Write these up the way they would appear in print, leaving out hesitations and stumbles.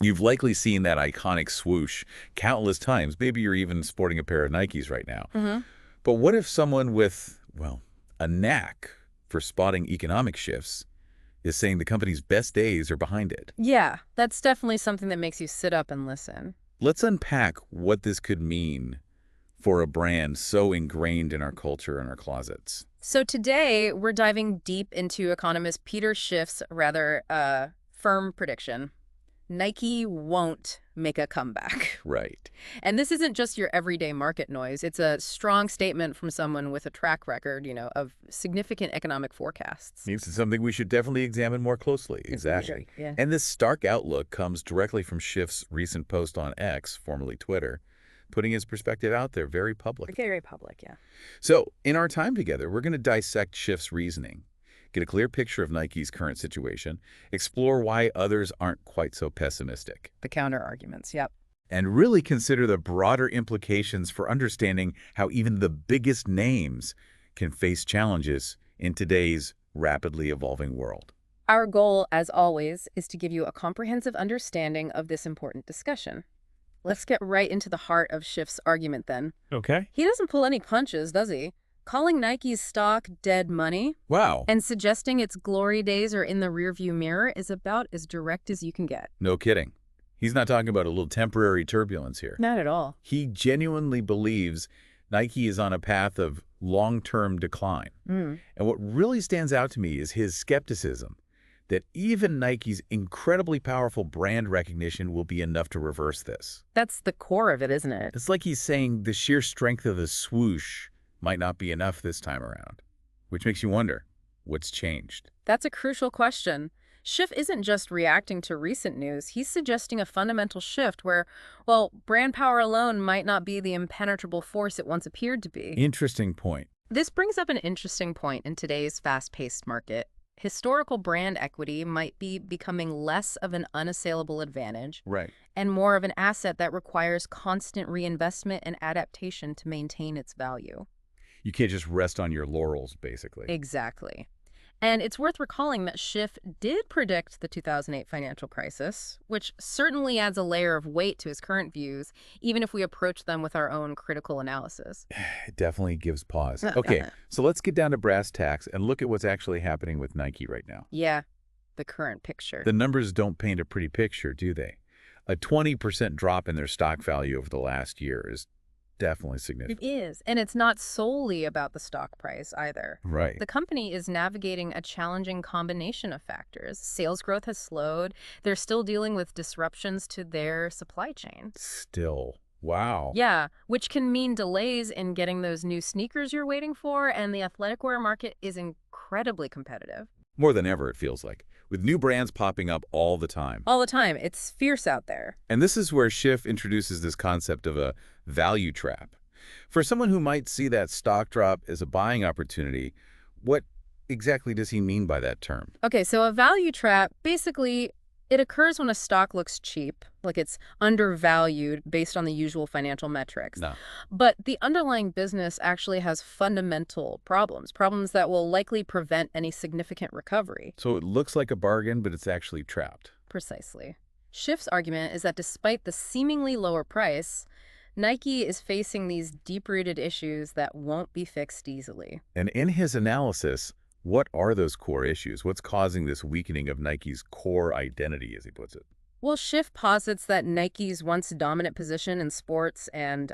You've likely seen that iconic swoosh countless times. Maybe you're even sporting a pair of Nikes right now. Hmm. But what if someone with, well, a knack for spotting economic shifts is saying the company's best days are behind it? Yeah, that's definitely something that makes you sit up and listen. Let's unpack what this could mean for a brand so ingrained in our culture and our closets. So today, we're diving deep into economist Peter Schiff's rather firm prediction. Nike won't make a comeback. Right. And this isn't just your everyday market noise. It's a strong statement from someone with a track record, of significant economic forecasts. Means it's something we should definitely examine more closely. Exactly. Yeah. And this stark outlook comes directly from Schiff's recent post on X, formerly Twitter, putting his perspective out there very public. Very public, yeah. So, in our time together, we're going to dissect Schiff's reasoning, get a clear picture of Nike's current situation, explore why others aren't quite so pessimistic, The counter arguments, yep. and really consider the broader implications for understanding how even the biggest names can face challenges in today's rapidly evolving world. Our goal, as always, is to give you a comprehensive understanding of this important discussion. Let's get right into the heart of Schiff's argument then. Okay. He doesn't pull any punches, does he? Calling Nike's stock dead money Wow. and suggesting its glory days are in the rearview mirror is about as direct as you can get. No kidding. He's not talking about a little temporary turbulence here. Not at all. He genuinely believes Nike is on a path of long-term decline. Mm. And what really stands out to me is his skepticism that even Nike's incredibly powerful brand recognition will be enough to reverse this. That's the core of it, isn't it? It's like he's saying the sheer strength of the swoosh might not be enough this time around, which makes you wonder, what's changed? That's a crucial question. Schiff isn't just reacting to recent news. He's suggesting a fundamental shift where, well, brand power alone might not be the impenetrable force it once appeared to be. Interesting point. This brings up an interesting point in today's fast-paced market. Historical brand equity might be becoming less of an unassailable advantage Right. and more of an asset that requires constant reinvestment and adaptation to maintain its value. You can't just rest on your laurels, basically. Exactly. And it's worth recalling that Schiff did predict the 2008 financial crisis, which certainly adds a layer of weight to his current views, even if we approach them with our own critical analysis. It definitely gives pause. Okay, so let's get down to brass tacks and look at what's actually happening with Nike right now. Yeah, the current picture. The numbers don't paint a pretty picture, do they? A 20% drop in their stock value over the last year is definitely significant. It is, and it's not solely about the stock price either. Right. The company is navigating a challenging combination of factors. Sales growth has slowed. They're still dealing with disruptions to their supply chain. Still. Wow. Yeah, which can mean delays in getting those new sneakers you're waiting for, and the athletic wear market is incredibly competitive. More than ever, it feels like, with new brands popping up all the time. All the time. It's fierce out there. And this is where Schiff introduces this concept of a value trap. For someone who might see that stock drop as a buying opportunity, what exactly does he mean by that term? Okay, so a value trap, basically, it occurs when a stock looks cheap, like it's undervalued based on the usual financial metrics. No. But the underlying business actually has fundamental problems that will likely prevent any significant recovery. So it looks like a bargain, but it's actually trapped. Precisely. Schiff's argument is that despite the seemingly lower price, Nike is facing these deep-rooted issues that won't be fixed easily. And in his analysis, what are those core issues? What's causing this weakening of Nike's core identity, as he puts it? Well, Schiff posits that Nike's once dominant position in sports and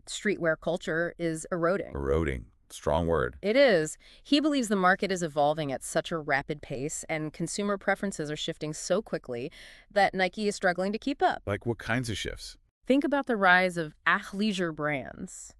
streetwear culture is eroding. Eroding. Strong word. It is. He believes the market is evolving at such a rapid pace and consumer preferences are shifting so quickly that Nike is struggling to keep up. Like what kinds of shifts? Think about the rise of athleisure brands.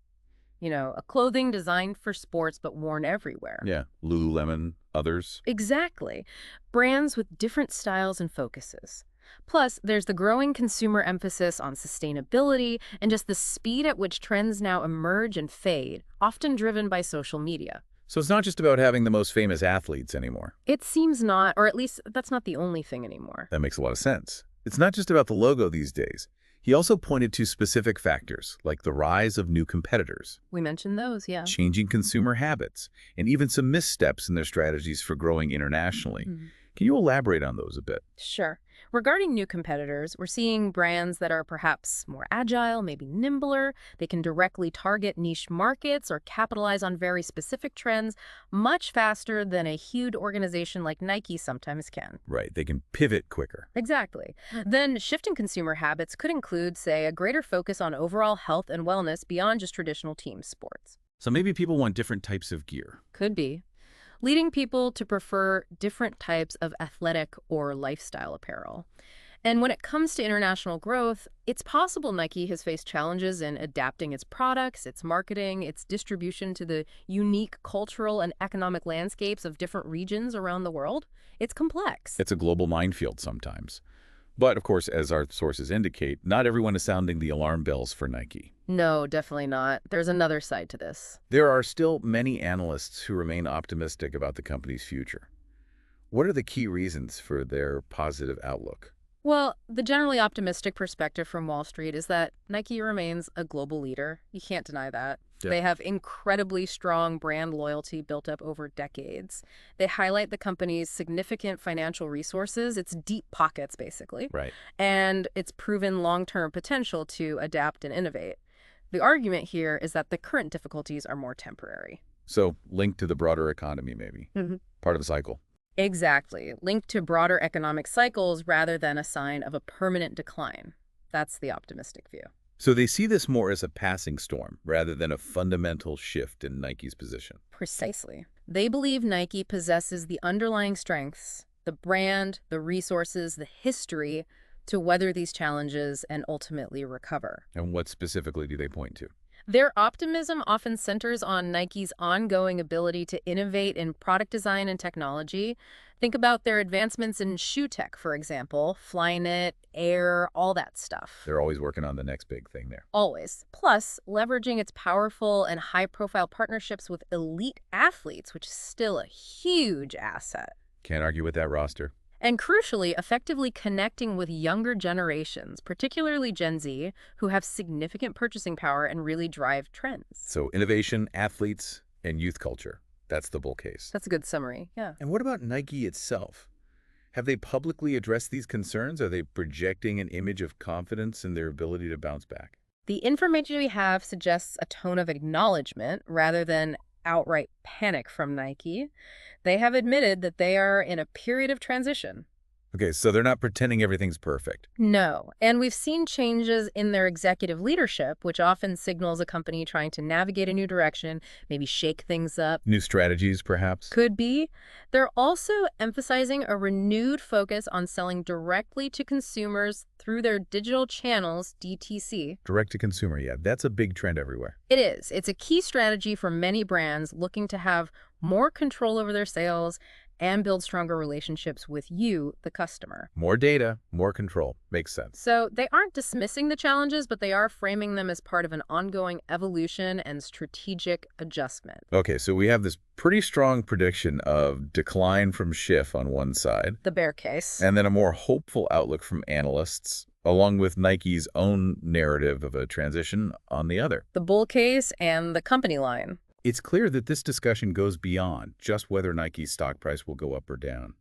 A clothing designed for sports but worn everywhere. Yeah. Lululemon, others. Exactly. Brands with different styles and focuses. Plus, there's the growing consumer emphasis on sustainability and just the speed at which trends now emerge and fade, often driven by social media. So it's not just about having the most famous athletes anymore. It seems not, or at least that's not the only thing anymore. That makes a lot of sense. It's not just about the logo these days. He also pointed to specific factors, like the rise of new competitors, We mentioned those, yeah. changing consumer habits, and even some missteps in their strategies for growing internationally. Mhm. Can you elaborate on those a bit? Sure. Regarding new competitors, we're seeing brands that are perhaps more agile, maybe nimbler. They can directly target niche markets or capitalize on very specific trends much faster than a huge organization like Nike sometimes can. Right, they can pivot quicker. Exactly. Then shifting consumer habits could include, say, a greater focus on overall health and wellness beyond just traditional team sports. So maybe people want different types of gear. Could be. Leading people to prefer different types of athletic or lifestyle apparel. And when it comes to international growth, it's possible Nike has faced challenges in adapting its products, its marketing, its distribution to the unique cultural and economic landscapes of different regions around the world. It's complex. It's a global minefield sometimes. But, of course, as our sources indicate, not everyone is sounding the alarm bells for Nike. No, definitely not. There's another side to this. There are still many analysts who remain optimistic about the company's future. What are the key reasons for their positive outlook? Well, the generally optimistic perspective from Wall Street is that Nike remains a global leader. You can't deny that. Yeah. They have incredibly strong brand loyalty built up over decades. They highlight the company's significant financial resources, its deep pockets, basically, Right. and its proven long-term potential to adapt and innovate. The argument here is that the current difficulties are more temporary. So, linked to the broader economy, maybe. Mhm. Part of the cycle. Exactly. Linked to broader economic cycles rather than a sign of a permanent decline. That's the optimistic view. So they see this more as a passing storm rather than a fundamental shift in Nike's position. Precisely. They believe Nike possesses the underlying strengths, the brand, the resources, the history to weather these challenges and ultimately recover. And what specifically do they point to? Their optimism often centers on Nike's ongoing ability to innovate in product design and technology. Think about their advancements in shoe tech, for example, Flyknit, Air, all that stuff. They're always working on the next big thing there. Always. Plus, leveraging its powerful and high-profile partnerships with elite athletes, which is still a huge asset. Can't argue with that roster. And crucially, effectively connecting with younger generations, particularly Gen Z, who have significant purchasing power and really drive trends. So innovation, athletes, and youth culture. That's the bull case. That's a good summary, yeah. And what about Nike itself? Have they publicly addressed these concerns? Are they projecting an image of confidence in their ability to bounce back? The information we have suggests a tone of acknowledgement rather than outright panic from Nike. They have admitted that they are in a period of transition. Okay, so they're not pretending everything's perfect. No, and we've seen changes in their executive leadership, which often signals a company trying to navigate a new direction, maybe shake things up. New strategies, perhaps? Could be. They're also emphasizing a renewed focus on selling directly to consumers through their digital channels, DTC. Direct to consumer, yeah. That's a big trend everywhere. It is. It's a key strategy for many brands looking to have more control over their sales and build stronger relationships with you, the customer. More data, more control. Makes sense. So they aren't dismissing the challenges, but they are framing them as part of an ongoing evolution and strategic adjustment. Okay, so we have this pretty strong prediction of decline from Schiff on one side, The bear case. and then a more hopeful outlook from analysts, along with Nike's own narrative of a transition on the other. The bull case and the company line. It's clear that this discussion goes beyond just whether Nike's stock price will go up or down.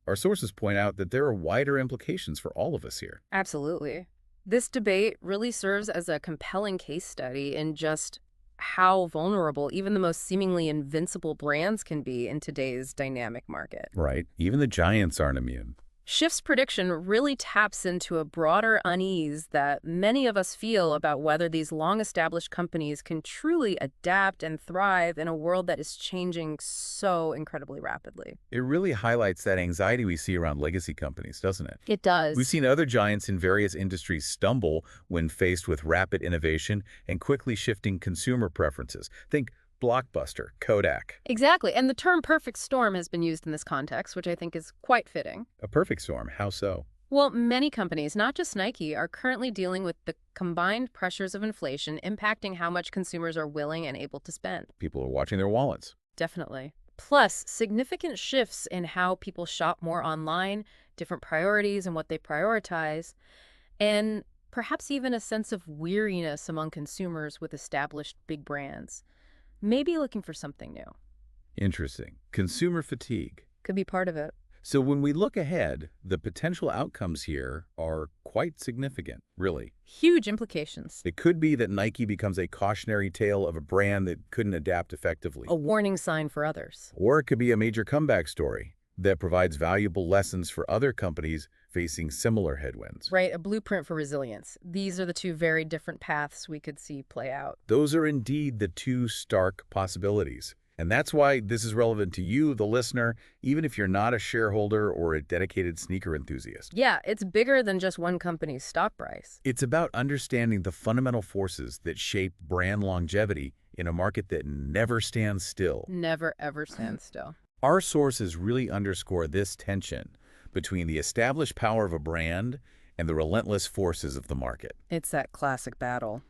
Our sources point out that there are wider implications for all of us here. Absolutely. This debate really serves as a compelling case study in just how vulnerable even the most seemingly invincible brands can be in today's dynamic market. Right. Even the giants aren't immune. Schiff's prediction really taps into a broader unease that many of us feel about whether these long-established companies can truly adapt and thrive in a world that is changing so incredibly rapidly. It really highlights that anxiety we see around legacy companies, doesn't it? It does. We've seen other giants in various industries stumble when faced with rapid innovation and quickly shifting consumer preferences. Think Blockbuster, Kodak. Exactly. And the term perfect storm has been used in this context, which I think is quite fitting. A perfect storm. How so? Well, many companies, not just Nike, are currently dealing with the combined pressures of inflation impacting how much consumers are willing and able to spend. People are watching their wallets. Definitely. Plus, significant shifts in how people shop more online, different priorities and what they prioritize, and perhaps even a sense of weariness among consumers with established big brands. Maybe looking for something new. Interesting. Consumer fatigue. Could be part of it. So when we look ahead, the potential outcomes here are quite significant, really. Huge implications. It could be that Nike becomes a cautionary tale of a brand that couldn't adapt effectively. A warning sign for others. Or it could be a major comeback story that provides valuable lessons for other companies facing similar headwinds. Right, a blueprint for resilience. These are the two very different paths we could see play out. Those are indeed the two stark possibilities. And that's why this is relevant to you, the listener, even if you're not a shareholder or a dedicated sneaker enthusiast. Yeah, it's bigger than just one company's stock price. It's about understanding the fundamental forces that shape brand longevity in a market that never stands still. Never, ever stand still. Our sources really underscore this tension between the established power of a brand and the relentless forces of the market. It's that classic battle.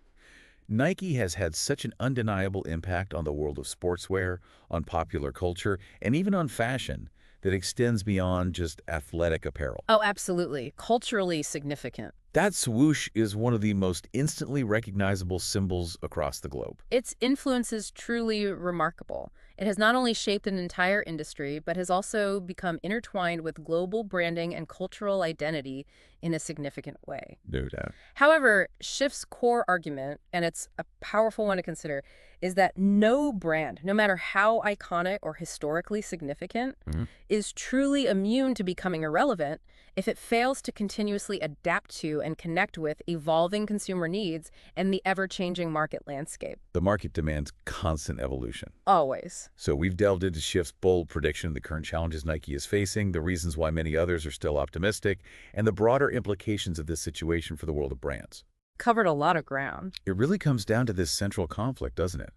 Nike has had such an undeniable impact on the world of sportswear, on popular culture, and even on fashion that extends beyond just athletic apparel. Oh, absolutely. Culturally significant. That swoosh is one of the most instantly recognizable symbols across the globe. Its influence is truly remarkable. It has not only shaped an entire industry, but has also become intertwined with global branding and cultural identity in a significant way. No doubt. However, Schiff's core argument, and it's a powerful one to consider, is that no brand, no matter how iconic or historically significant, is truly immune to becoming irrelevant if it fails to continuously adapt to and connect with evolving consumer needs and the ever-changing market landscape. The market demands constant evolution. Always. So we've delved into Schiff's bold prediction of the current challenges Nike is facing, the reasons why many others are still optimistic, and the broader implications of this situation for the world of brands. Covered a lot of ground. It really comes down to this central conflict, doesn't it?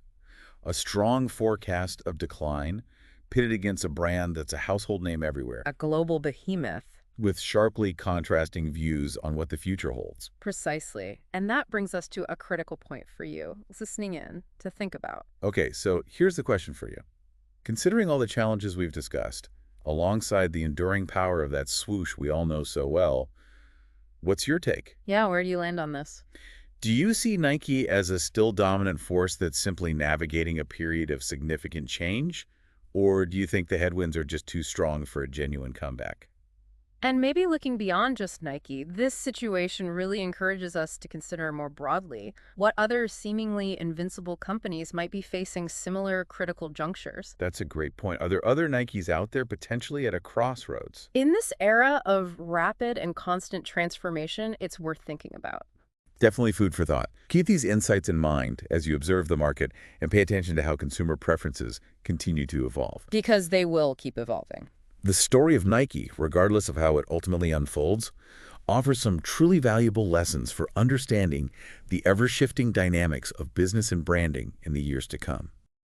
A strong forecast of decline pitted against a brand that's a household name everywhere, A global behemoth. with sharply contrasting views on what the future holds. Precisely. And that brings us to a critical point for you, listening in, to think about. Okay, so here's the question for you. Considering all the challenges we've discussed, alongside the enduring power of that swoosh we all know so well, what's your take? Yeah, where do you land on this? Do you see Nike as a still dominant force that's simply navigating a period of significant change? Or do you think the headwinds are just too strong for a genuine comeback? And maybe looking beyond just Nike, this situation really encourages us to consider more broadly what other seemingly invincible companies might be facing similar critical junctures. That's a great point. Are there other Nikes out there potentially at a crossroads? In this era of rapid and constant transformation, it's worth thinking about. Definitely food for thought. Keep these insights in mind as you observe the market and pay attention to how consumer preferences continue to evolve. Because they will keep evolving. The story of Nike, regardless of how it ultimately unfolds, offers some truly valuable lessons for understanding the ever-shifting dynamics of business and branding in the years to come.